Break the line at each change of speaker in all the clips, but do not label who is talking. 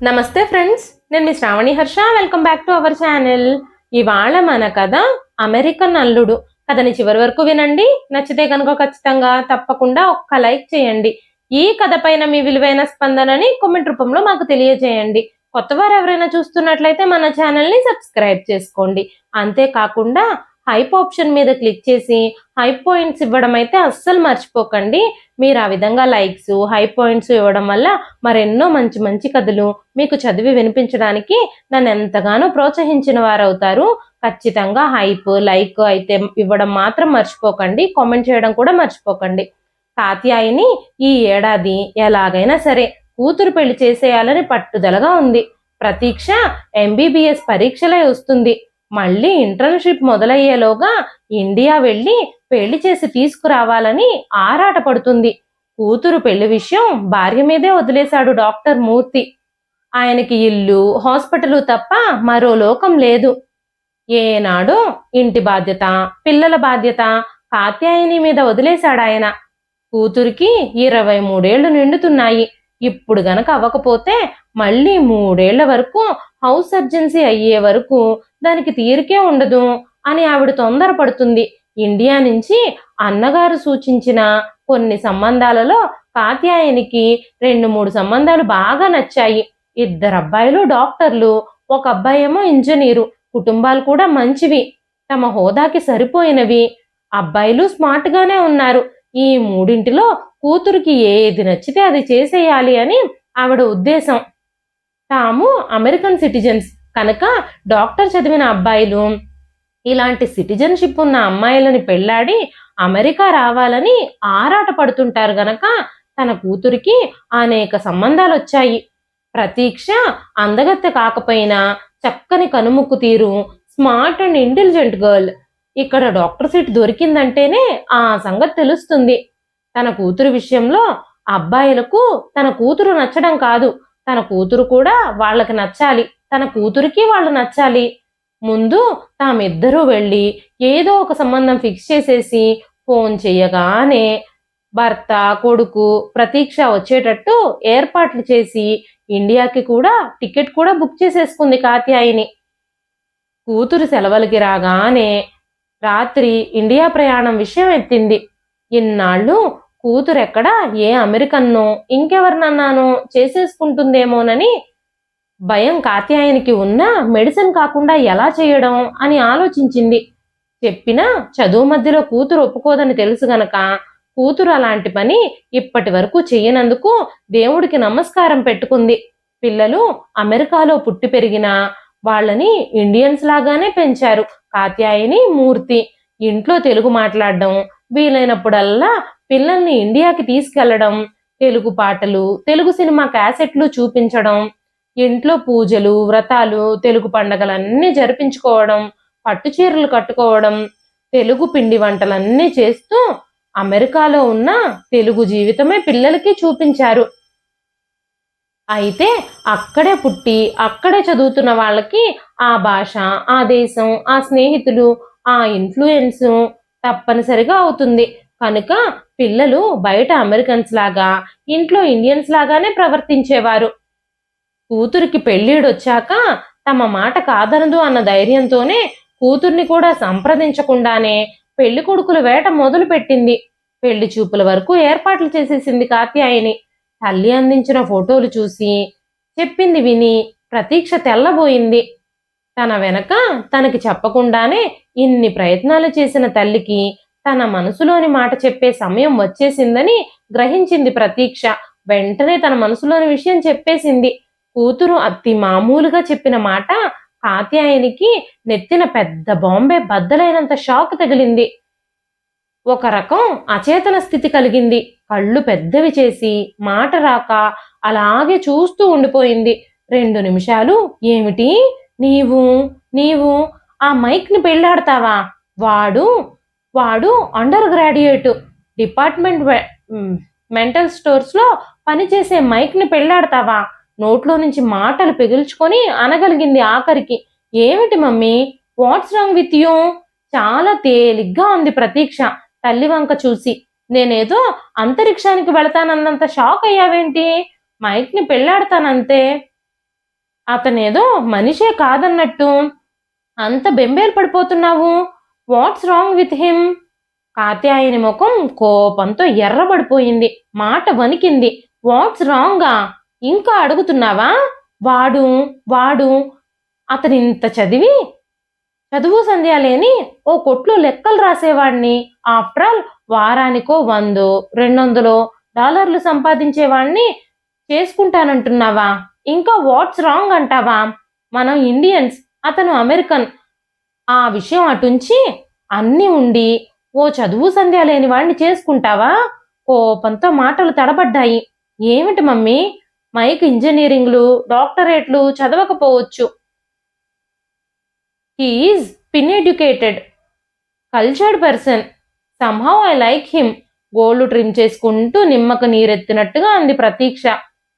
నమస్తే ఫ్రెండ్స్, నేను మీ Sravani Harsha. Welcome back to our channel. ఇవాళ మన కథ అమెరికన్ అల్లుడు. కథని చివరి వరకు వినండి. నచ్చితే కనుక ఖచ్చితంగా తప్పకుండా ఒక్క లైక్ చేయండి. ఈ కథ పైన మీ విలువైన స్పందనని కామెంట్ రూపంలో మాకు తెలియజేయండి. కొత్తవారు ఎవరైనా చూస్తున్నట్లయితే మన ఛానల్ని సబ్స్క్రైబ్ చేసుకోండి. అంతేకాకుండా హైప్ ఆప్షన్ మీద క్లిక్ చేసి హైప్ పాయింట్స్ ఇవ్వడం అయితే అస్సలు మర్చిపోకండి. మీరు ఆ విధంగా లైక్స్, హైప్ పాయింట్స్ ఇవ్వడం వల్ల మరెన్నో మంచి మంచి కథలు మీకు చదివి వినిపించడానికి నన్ను ఎంతగానో ప్రోత్సహించిన వారు అవుతారు. ఖచ్చితంగా హైప్, లైక్ అయితే ఇవ్వడం మాత్రం మర్చిపోకండి. కామెంట్ చేయడం కూడా మర్చిపోకండి. కాత్యాయిని ఈ ఏడాది ఎలాగైనా సరే కూతురు పెళ్లి చేసేయాలని పట్టుదలగా ఉంది. ప్రతీక్ష ఎంబీబీఎస్ పరీక్షలే వస్తుంది. మళ్ళీ ఇంటర్న్షిప్ మొదలయ్యేలోగా ఇండియా వెళ్ళి పెళ్లి చేసి తీసుకురావాలని ఆరాట పడుతుంది. కూతురు పెళ్లి విషయం భార్య మీదే వదిలేశాడు డాక్టర్ మూర్తి. ఆయనకి ఇల్లు, హాస్పిటల్ తప్ప మరో లోకం లేదు. ఏనాడో ఇంటి బాధ్యత, పిల్లల బాధ్యత కాత్యాయని మీద వదిలేశాడు ఆయన. కూతురికి 23 నిండుతున్నాయి. ఇప్పుడు గనక అవ్వకపోతే మళ్ళీ 3 వరకు హౌస్ సర్జెన్సీ అయ్యే వరకు దానికి తీరికే ఉండదు అని ఆవిడ తొందరపడుతుంది. ఇండియా నుంచి అన్నగారు సూచించిన కొన్ని సంబంధాలలో కాత్యాయనికి 2-3 సంబంధాలు బాగా నచ్చాయి. 2 అబ్బాయిలు డాక్టర్లు, ఒక అబ్బాయి ఏమో ఇంజనీరు. కుటుంబాలు కూడా మంచివి, తమ హోదాకి సరిపోయినవి. అబ్బాయిలు స్మార్ట్ గానే ఉన్నారు. ఈ మూడింటిలో కూతురికి ఏది నచ్చితే అది చేసేయాలి అని ఆవిడ ఉద్దేశం. తాము అమెరికన్ సిటిజన్స్ కనుక డాక్టర్ చదివిన అబ్బాయిలు ఇలాంటి సిటిజన్షిప్ ఉన్న అమ్మాయిలని పెళ్లాడి అమెరికా రావాలని ఆరాట పడుతుంటారు గనక తన కూతురికి అనేక సంబంధాలు వచ్చాయి. ప్రతీక్ష అందగత్తె కాకపోయినా చక్కని కనుముక్కు తీరు, స్మార్ట్ అండ్ ఇంటెలిజెంట్ గర్ల్. ఇక్కడ డాక్టర్ సీట్ దొరికిందంటేనే ఆ సంగతి తెలుస్తుంది. తన కూతురు విషయంలో అబ్బాయిలకు తన కూతురు నచ్చడం కాదు, తన కూతురు కూడా వాళ్ళకి నచ్చాలి, తన కూతురికి వాళ్ళు నచ్చాలి. ముందు తామిద్దరూ వెళ్ళి ఏదో ఒక సంబంధం ఫిక్స్ చేసేసి ఫోన్ చేయగానే భర్త, కొడుకు, ప్రతీక్ష వచ్చేటట్టు ఏర్పాట్లు చేసి ఇండియాకి కూడా టికెట్ కూడా బుక్ చేసేసుకుంది కాత్యాయిని. కూతురు సెలవులకి రాగానే రాత్రి ఇండియా ప్రయాణం విషయం ఎత్తింది. ఇన్నాళ్ళు కూతురెక్కడా ఏ అమెరికన్నో ఇంకెవరినన్నానో చేసేసుకుంటుందేమోనని భయం కాత్యాయనికి ఉన్న మెడిసిన్ కాకుండా ఎలా చేయడం అని ఆలోచించింది. చెప్పినా చదువు మధ్యలో కూతురు ఒప్పుకోదని తెలుసు గనక కూతురు అలాంటి పని ఇప్పటి వరకు చేయనందుకు దేవుడికి నమస్కారం పెట్టుకుంది. పిల్లలు అమెరికాలో పుట్టి పెరిగిన వాళ్ళని ఇండియన్స్ లాగానే పెంచారు కాత్యాయని, మూర్తి. ఇంట్లో తెలుగు మాట్లాడడం, వీలైనప్పుడల్లా పిల్లల్ని ఇండియాకి తీసుకెళ్లడం, తెలుగు పాటలు, తెలుగు సినిమా క్యాసెట్లు చూపించడం, ఇంట్లో పూజలు, వ్రతాలు, తెలుగు పండగలన్నీ జరిపించుకోవడం, పట్టు చీరలు కట్టుకోవడం, తెలుగు పిండి వంటలన్నీ చేస్తూ అమెరికాలో ఉన్న తెలుగు జీవితమే పిల్లలకి చూపించారు. అయితే అక్కడే పుట్టి అక్కడే చదువుతున్న వాళ్ళకి ఆ భాష, ఆ దేశం, ఆ స్నేహితులు, ఆ ఇన్ఫ్లుయెన్స్ తప్పనిసరిగా అవుతుంది. కనుక పిల్లలు బయట అమెరికన్స్ లాగా ఇంట్లో ఇండియన్స్ లాగానే ప్రవర్తించేవారు. కూతురికి పెళ్ళిడొచ్చాక తమ మాట కాదనదు అన్న ధైర్యంతోనే కూతుర్ని కూడా సంప్రదించకుండానే పెళ్లి కొడుకుల వేట మొదలు పెట్టింది. పెళ్లి చూపుల వరకు ఏర్పాట్లు చేసేసింది కాత్యాయని. తల్లి అందించిన ఫోటోలు చూసి చెప్పింది విని ప్రతీక్ష తెల్లబోయింది. తన వెనక తనకి చెప్పకుండానే ఇన్ని ప్రయత్నాలు చేసిన తల్లికి తన మనసులోని మాట చెప్పే సమయం వచ్చేసిందని గ్రహించింది ప్రతీక్ష. వెంటనే తన మనసులోని విషయం చెప్పేసింది. కూతురు అతి మామూలుగా చెప్పిన మాట కాత్యాయనికి నెత్తిన పెద్ద బాంబే బద్దలైనంత షాక్ తగిలింది. ఒక రకం అచేతన స్థితి కలిగింది. కళ్ళు పెద్దవి చేసి మాట రాక అలాగే చూస్తూ ఉండిపోయింది. 2 నిమిషాలు. ఏమిటి, నీవు నీవు ఆ మైక్ని పెళ్ళాడతావా? వాడు వాడు అండర్ గ్రాడ్యుయేట్, డిపార్ట్మెంట్ మెంటల్ స్టోర్స్లో పనిచేసే మైక్ని పెళ్ళాడతావా? నోట్లో నుంచి మాటలు పిగుల్చుకొని అనగలిగింది ఆఖరికి. ఏమిటి mummy, watts wrong with you? చాలా తేలిగ్గా ఉంది ప్రతీక్ష తల్లి వంక చూసి. నేనేదో అంతరిక్షానికి వెళతానన్నంత షాక్ అయ్యావేంటి? మైక్ని పెళ్ళాడతానంతే. అతనేదో మనిషే కాదన్నట్టు అంత బెంబేలు పడిపోతున్నావు. What's wrong with him? Katyayani ముఖం కోపంతో ఎర్రబడిపోయింది. మాట వణికింది. వాట్స్ రాంగా? ఇంకా అడుగుతున్నావా? వాడు వాడు అతనింత చదువు సంధ్య లేని ఓ కొట్లో లెక్కలు రాసేవాడిని. ఆఫ్టర్ ఆల్ వారానికో 100, 200 డాలర్లు సంపాదించేవాడిని చేసుకుంటానంటున్నావా? ఇంకా వాట్స్ రాంగ్ అంటావా? మనం ఇండియన్స్, అతను అమెరికన్. ఆ విషయం అటుంచి అన్నీ ఉండి ఓ చదువు సంధ్య లేని వాడిని చేసుకుంటావా? కోపంతో మాటలు తడబడ్డాయి. ఏమిటి మమ్మీ, మైక్ ఇంజనీరింగ్లు, డాక్టరేట్లు చదవకపోవచ్చు. He is pin educated, cultured person. Somehow I like him. గోళ్లు ట్రిమ్ చేసుకుంటూ నిమ్మకు నీరెత్తినట్టుగా అంది ప్రతీక్ష.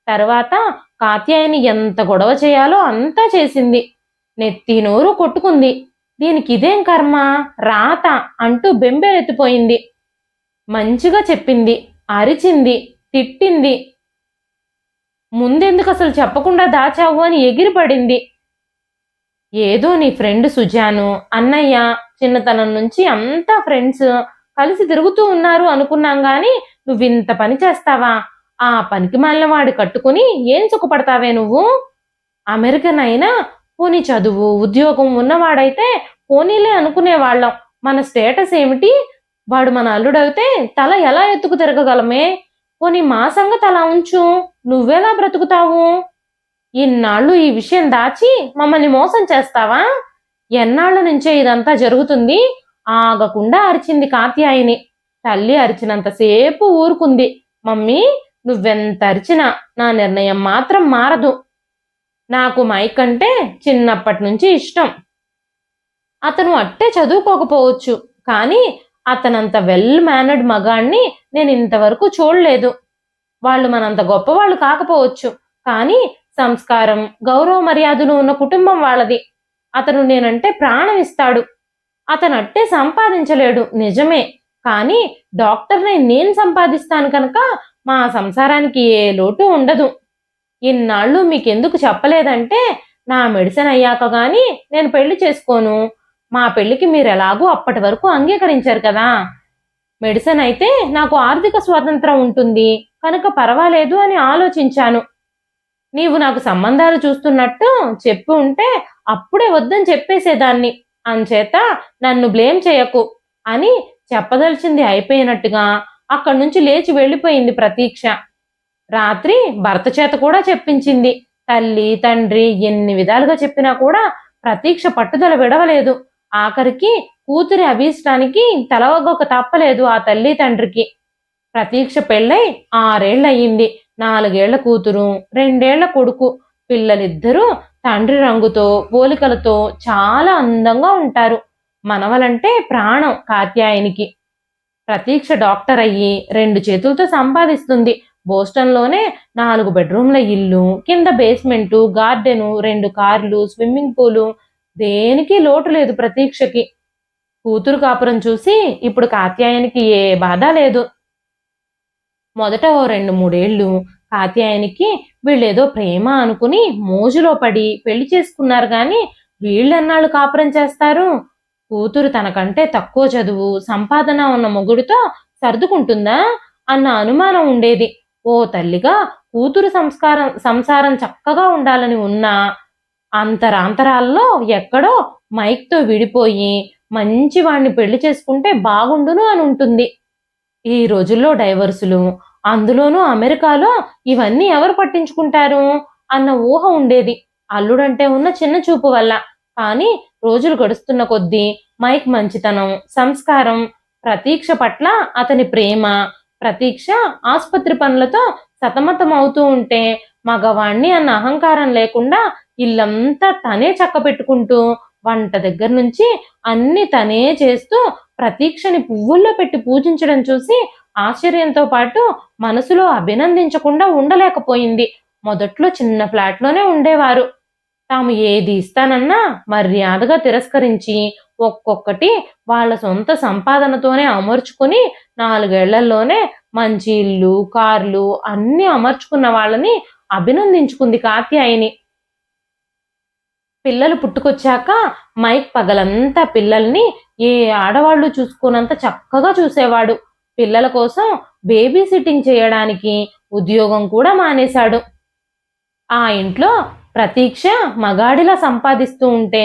తర్వాత కాత్యాయని ఎంత గొడవ చేయాలో అంతా చేసింది. నెత్తి నోరు కొట్టుకుంది. దీనికి ఇదేం కర్మ, రాత అంటూ బెంబేలెత్తిపోయింది. మంచిగా చెప్పింది, అరిచింది, తిట్టింది. ముందెందుకు అసలు చెప్పకుండా దాచావు అని ఎగిరిపడింది. ఏదో నీ ఫ్రెండ్ సుజాను, అన్నయ్య చిన్నతనం నుంచి అంతా ఫ్రెండ్స్ కలిసి తిరుగుతూ ఉన్నారు అనుకున్నాం గాని నువ్వింత పని చేస్తావా? ఆ పనికి మాలిన వాడి కట్టుకుని ఏం సుఖపడతావే నువ్వు? అమెరికన్ అయినా పోనీ చదువు ఉద్యోగం ఉన్నవాడైతే పోనీలే అనుకునేవాళ్ళం. మన స్టేటస్ ఏమిటి? వాడు మన అల్లుడైతే తల ఎలా ఎత్తుకు తిరగగలమే? పోనీ మా సంగతి అలా ఉంచు, నువ్వెలా బ్రతుకుతావు? ఇన్నాళ్ళు ఈ విషయం దాచి మమ్మల్ని మోసం చేస్తావా? ఎన్నాళ్ల నుంచే ఇదంతా జరుగుతుంది? ఆగకుండా అరిచింది కాత్యాయిని. తల్లి అరిచినంతసేపు ఊరుకుంది. మమ్మీ, నువ్వెంత అరిచినా నా నిర్ణయం మాత్రం మారదు. నాకు మైక్ అంటే చిన్నప్పటి నుంచి ఇష్టం. అతను అట్టే చదువుకోకపోవచ్చు, కానీ అతనంత వెల్ మేనర్డ్ మగాణ్ణి నేను ఇంతవరకు చూడలేదు. వాళ్ళు మనంత గొప్పవాళ్ళు కాకపోవచ్చు, కానీ సంస్కారం, గౌరవ మర్యాదలు ఉన్న కుటుంబం వాళ్ళది. అతను నేనంటే ప్రాణం ఇస్తాడు. అతను అట్టే సంపాదించలేడు నిజమే, కానీ డాక్టర్ని నేను సంపాదిస్తాను కనుక మా సంసారానికి ఏ లోటు ఉండదు. ఇన్నాళ్ళు మీకెందుకు చెప్పలేదంటే, నా మెడిసిన్ అయ్యాక గాని నేను పెళ్లి చేసుకోను. మా పెళ్లికి మీరు ఎలాగూ అప్పటి వరకు అంగీకరించారు కదా. మెడిసిన్ అయితే నాకు ఆర్థిక స్వాతంత్రం ఉంటుంది కనుక పర్వాలేదు అని ఆలోచించాను. నీవు నాకు సంబంధాలు చూస్తున్నట్టు చెప్పి ఉంటే అప్పుడే వద్దని చెప్పేసేదాన్ని. అంచేత నన్ను బ్లేమ్ చేయకు అని చెప్పదలిచింది అయిపోయినట్టుగా అక్కడి నుంచి లేచి వెళ్ళిపోయింది ప్రతీక్ష. రాత్రి భర్త చేత కూడా చెప్పించింది. తల్లి తండ్రి ఎన్ని విధాలుగా చెప్పినా కూడా ప్రతీక్ష పట్టుదల విడవలేదు. ఆఖరికి కూతురి అభీష్టానికి తలవగ్గొక తప్పలేదు ఆ తల్లి తండ్రికి. ప్రతీక్ష పెళ్ళై 6 ఏళ్ళయింది. 4 ఏళ్ల కూతురు, 2 ఏళ్ల కొడుకు. పిల్లలిద్దరూ తండ్రి రంగుతో పోలికలతో చాలా అందంగా ఉంటారు. మనవలంటే ప్రాణం కాత్యాయనికి. ప్రతీక్ష డాక్టర్ అయ్యి 2 చేతులతో సంపాదిస్తుంది. బోస్టన్లోనే 4 బెడ్రూమ్ల ఇల్లు, కింద బేస్మెంటు, గార్డెను, 2 కార్లు, స్విమ్మింగ్ పూలు, దేనికి లోటు లేదు ప్రతీక్షకి. కూతురు కాపురం చూసి ఇప్పుడు కాత్యాయనికి ఏ బాధ లేదు. మొదట ఓ 2-3 ఏళ్ళు కాత్యాయనికి వీళ్ళేదో ప్రేమ అనుకుని మోజులో పడి పెళ్లి చేసుకున్నారు గాని వీళ్ళెన్నాళ్ళు కాపురం చేస్తారు? కూతురు తనకంటే తక్కువ చదువు సంపాదన ఉన్న మొగుడితో సర్దుకుంటుందా అన్న అనుమానం ఉండేది. ఓ తల్లిగా కూతురు సంసారం చక్కగా ఉండాలని ఉన్నా అంతరాంతరాల్లో ఎక్కడో మైక్తో విడిపోయి మంచి వాణ్ణి పెళ్లి చేసుకుంటే బాగుండును అని ఉంటుంది. ఈ రోజుల్లో డైవర్సులు, అందులోనూ అమెరికాలో ఇవన్నీ ఎవరు పట్టించుకుంటారు అన్న ఊహ ఉండేది అల్లుడంటే ఉన్న చిన్న చూపు వల్ల. కానీ రోజులు గడుస్తున్న కొద్దీ మైక్ మంచితనం, సంస్కారం, ప్రతీక్ష పట్ల అతని ప్రేమ, ప్రతీక్ష ఆసుపత్రి పనులతో సతమతం అవుతూ ఉంటే మగవాణ్ణి అన్న అహంకారం లేకుండా ఇల్లంతా తనే చక్కబెట్టుకుంటూ వంట దగ్గర నుంచి అన్ని తనే చేస్తూ ప్రతీక్షని పువ్వుల్లో పెట్టి పూజించడం చూసి ఆశ్చర్యంతో పాటు మనసులో అభినందించకుండా ఉండలేకపోయింది. మొదట్లో చిన్న ఫ్లాట్లోనే ఉండేవారు. తాము ఏది ఇస్తానన్నా మర్యాదగా తిరస్కరించి ఒక్కొక్కటి వాళ్ళ సొంత సంపాదనతోనే అమర్చుకుని 4 ఏళ్లలోనే మంచి ఇల్లు, కార్లు అన్నీ అమర్చుకున్న వాళ్ళని అభినందించుకుంది కాత్యాయిని. పిల్లలు పుట్టుకొచ్చాక మైక్ పగలంతా పిల్లల్ని ఏ ఆడవాళ్ళు చూసుకోనంత చక్కగా చూసేవాడు. పిల్లల కోసం బేబీ సిట్టింగ్ చేయడానికి ఉద్యోగం కూడా మానేశాడు. ఆ ఇంట్లో ప్రతీక్ష మగాడిలా సంపాదిస్తూ ఉంటే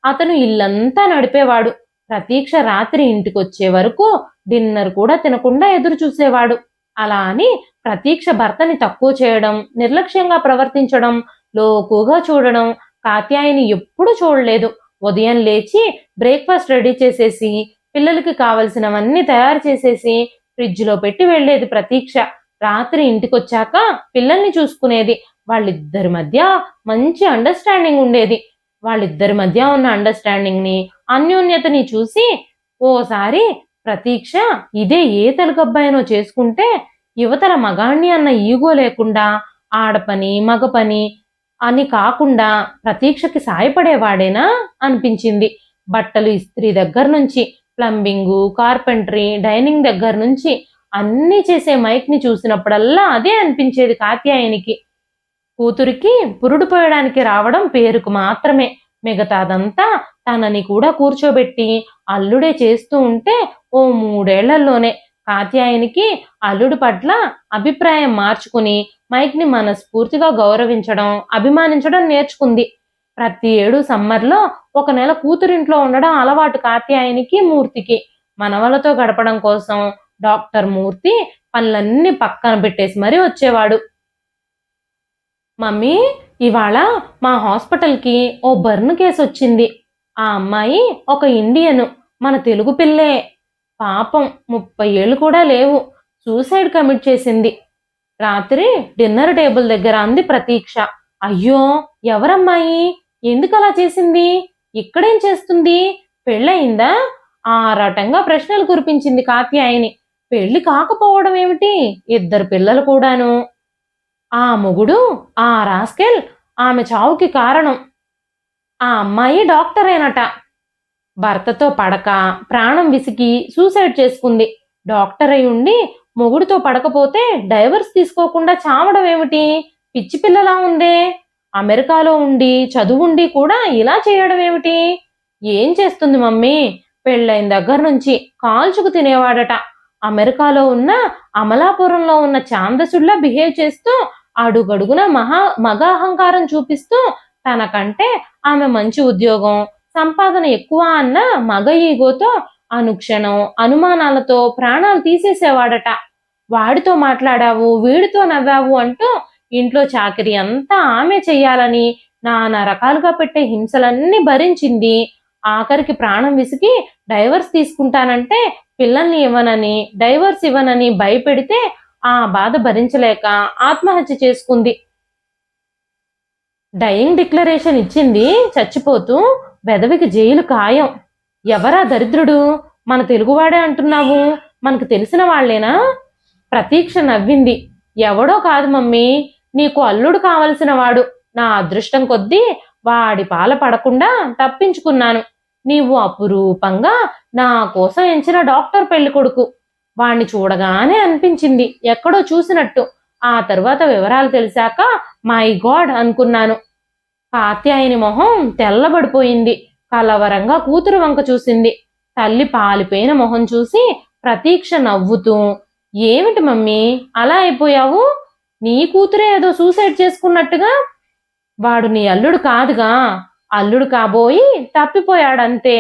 అతను ఇల్లంతా నడిపేవాడు. ప్రతీక్ష రాత్రి ఇంటికొచ్చే వరకు డిన్నర్ కూడా తినకుండా ఎదురు చూసేవాడు. అలా అని ప్రతీక్ష భర్తని తక్కువ చేయడం, నిర్లక్ష్యంగా ప్రవర్తించడం, లోకుగా చూడడం కాత్యాయని ఎప్పుడూ చూడలేదు. ఉదయం లేచి బ్రేక్ఫాస్ట్ రెడీ చేసేసి, పిల్లలకి కావలసినవన్నీ తయారు చేసేసి ఫ్రిడ్జ్లో పెట్టి వెళ్ళేది ప్రతీక్ష. రాత్రి ఇంటికొచ్చాక పిల్లల్ని చూసుకునేది. వాళ్ళిద్దరి మధ్య మంచి అండర్స్టాండింగ్ ఉండేది. వాళ్ళిద్దరి మధ్య ఉన్న అండర్స్టాండింగ్ని, అన్యోన్యతని చూసి ఓసారి ప్రతీక్ష ఇదే ఏ తెలుగబ్బాయినో చేసుకుంటే యువతల మగాణ్ణి అన్న ఈగో లేకుండా ఆడపని మగ పని అని కాకుండా ప్రతీక్షకి సాయపడేవాడేనా అనిపించింది. బట్టలు ఇస్త్రీ దగ్గర నుంచి, ప్లంబింగు, కార్పెంటరీ, డైనింగ్ దగ్గర నుంచి అన్నీ చేసే మైక్ని చూసినప్పుడల్లా అదే అనిపించేది కాత్యాయనికి. కూతురికి పురుడు పోయడానికి రావడం పేరుకు మాత్రమే, మిగతాదంతా తనని కూడా కూర్చోబెట్టి అల్లుడే చేస్తూ ఉంటే ఓ 3 ఏళ్లలోనే కాత్యాయనికి అల్లుడి పట్ల అభిప్రాయం మార్చుకుని మైక్ని మనస్ఫూర్తిగా గౌరవించడం, అభిమానించడం నేర్చుకుంది. ప్రతి ఏడు సమ్మర్లో 1 నెల కూతురింట్లో ఉండడం అలవాటు కాత్యాయనికి, మూర్తికి. మనవలతో గడపడం కోసం డాక్టర్ మూర్తి పనులన్నీ పక్కన పెట్టేసి మరీ వచ్చేవాడు. మమ్మీ, ఇవాళ మా హాస్పిటల్కి ఓ బర్న్ కేసు వచ్చింది. ఆ అమ్మాయి ఒక ఇండియను, మన తెలుగు పిల్లే. పాపం 30 ఏళ్ళు కూడా లేవు. సూసైడ్ కమిట్ చేసింది. రాత్రి డిన్నర్ టేబుల్ దగ్గర అంది ప్రతీక్ష. అయ్యో, ఎవరమ్మాయి? ఎందుకలా చేసింది? ఇక్కడేం చేస్తుంది? పెళ్ళయిందా? ఆరాటంగా ప్రశ్నలు కురిపించింది కాత్యాయని. పెళ్లి కాకపోవడం ఏమిటి? 2 పిల్లలు కూడాను. ఆ మొగుడు, ఆ రాస్కెల్ ఆమె చావుకి కారణం. ఆ అమ్మాయి డాక్టరేనట. భర్తతో పడక ప్రాణం విసికి సూసైడ్ చేసుకుంది. డాక్టర్ అయి ఉండి మొగుడితో పడకపోతే డైవర్స్ తీసుకోకుండా చావడం ఏమిటి? పిచ్చి పిల్లలా ఉందే. అమెరికాలో ఉండి చదువుండి కూడా ఇలా చేయడం ఏమిటి? ఏం చేస్తుంది మమ్మీ? పెళ్ళైన దగ్గర నుంచి కాల్చుకు తినేవాడట. అమెరికాలో ఉన్న అమలాపురంలో ఉన్న ఛాందసుల్లా బిహేవ్ చేస్తూ అడుగడుగున మగ అహంకారం చూపిస్తూ తనకంటే ఆమె మంచి ఉద్యోగం, సంపాదన ఎక్కువ అన్న మగ ఈగోతో అనుక్షణం అనుమానాలతో ప్రాణాలు తీసేసేవాడట. వాడితో మాట్లాడావు, వీడితో నవ్వావు అంటూ ఇంట్లో చాకిరీ అంతా ఆమె చెయ్యాలని నానా రకాలుగా పెట్టే హింసలన్నీ భరించింది. ఆఖరికి ప్రాణం విసిగి డైవర్స్ తీసుకుంటానంటే పిల్లల్ని ఇవ్వనని, డైవర్స్ ఇవ్వనని భయపెడితే ఆ బాధ భరించలేక ఆత్మహత్య చేసుకుంది. డయింగ్ డిక్లరేషన్ ఇచ్చింది చచ్చిపోతూ. వెదవికి జైలు ఖాయం. ఎవరా దరిద్రుడు? మన తెలుగువాడే అంటున్నావు. మనకు తెలిసిన వాళ్లేనా? ప్రతీక్ష నవ్వింది. ఎవడో కాదు మమ్మీ, నీకు అల్లుడు కావలసిన వాడు. నా అదృష్టం కొద్దీ వాడి పాల పడకుండా తప్పించుకున్నాను. నీవు అపురూపంగా నా కోసం ఎంచిన డాక్టర్ పెళ్లి కొడుకు. వాణ్ణి చూడగానే అనిపించింది ఎక్కడో చూసినట్టు. ఆ తరువాత వివరాలు తెలిసాక మై గాడ్ అనుకున్నాను. కాత్యాయని మొహం తెల్లబడిపోయింది. కలవరంగా కూతురు వంక చూసింది. తల్లి పాలిపోయిన మొహం చూసి ప్రతీక్ష నవ్వుతూ, ఏమిటి మమ్మీ అలా అయిపోయావు? నీ కూతురే ఏదో సూసైడ్ చేసుకున్నట్టుగా. వాడు నీ అల్లుడు కాదుగా. అల్లుడు కాబోయి తప్పిపోయాడంతే.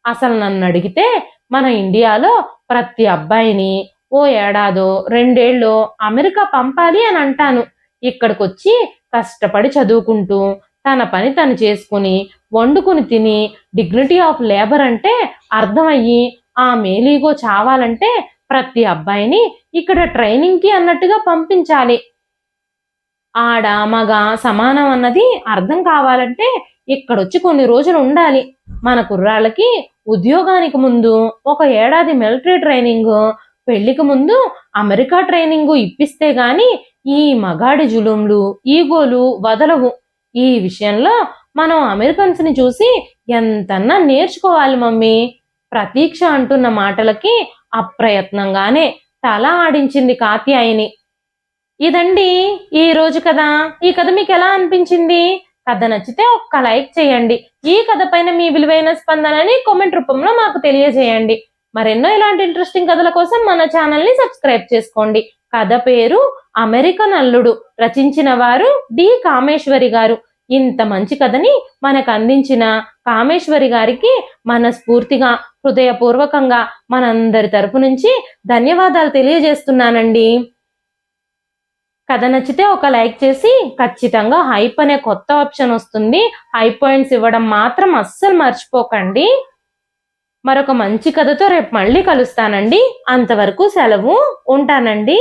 అసలు నన్ను అడిగితే మన ఇండియాలో ప్రతి అబ్బాయిని ఓ 1 ఏడాదో 2 ఏళ్ళో అమెరికా పంపాలి అని అంటాను. ఇక్కడికొచ్చి కష్టపడి చదువుకుంటూ తన పని తను చేసుకుని వండుకుని తిని డిగ్నిటీ ఆఫ్ లేబర్ అంటే అర్థమయ్యి ఆ మేలీగో చావాలంటే ప్రతి అబ్బాయిని ఇక్కడ ట్రైనింగ్కి అన్నట్టుగా పంపించాలి. ఆడ మగ సమానం అన్నది అర్థం కావాలంటే ఇక్కడొచ్చి కొన్ని రోజులు ఉండాలి. మన కుర్రాళ్ళకి ఉద్యోగానికి ముందు 1 ఏడాది మిలిటరీ ట్రైనింగ్, పెళ్లికి ముందు అమెరికా ట్రైనింగ్ ఇప్పిస్తే గాని ఈ మగాడి జులుంలు, ఈగోలు వదలవు. ఈ విషయంలో మనం అమెరికన్స్ ని చూసి ఎంతన్నా నేర్చుకోవాలి మమ్మీ. ప్రతీక్ష అంటున్న మాటలకి అప్రయత్నంగానే తల ఆడించింది కాత్యాయని. ఇదండి ఈ రోజు కథ. ఈ కథ మీకు ఎలా అనిపించింది? కథ నచ్చితే ఒక్క లైక్ చేయండి. ఈ కథ పైన మీ విలువైన స్పందనని కామెంట్ రూపంలో మాకు తెలియజేయండి. మరెన్నో ఇలాంటి ఇంట్రెస్టింగ్ కథల కోసం మన ఛానల్ ని సబ్స్క్రైబ్ చేసుకోండి. కథ పేరు అమెరికన్ అల్లుడు. రచించిన వారు డి కామేశ్వరి గారు. ఇంత మంచి కథని మనకు అందించిన కామేశ్వరి గారికి మనస్ఫూర్తిగా హృదయపూర్వకంగా మనందరి తరపు నుంచి ధన్యవాదాలు తెలియజేస్తున్నానండి. కథ నచ్చితే ఒక లైక్ చేసి ఖచ్చితంగా హైప్ అనే కొత్త ఆప్షన్ వస్తుంది. హైప్ పాయింట్స్ ఇవ్వడం మాత్రం అస్సలు మర్చిపోకండి. మరొక మంచి కథతో రేపు మళ్ళీ కలుస్తానండి. అంతవరకు సెలవు. ఉంటానండి.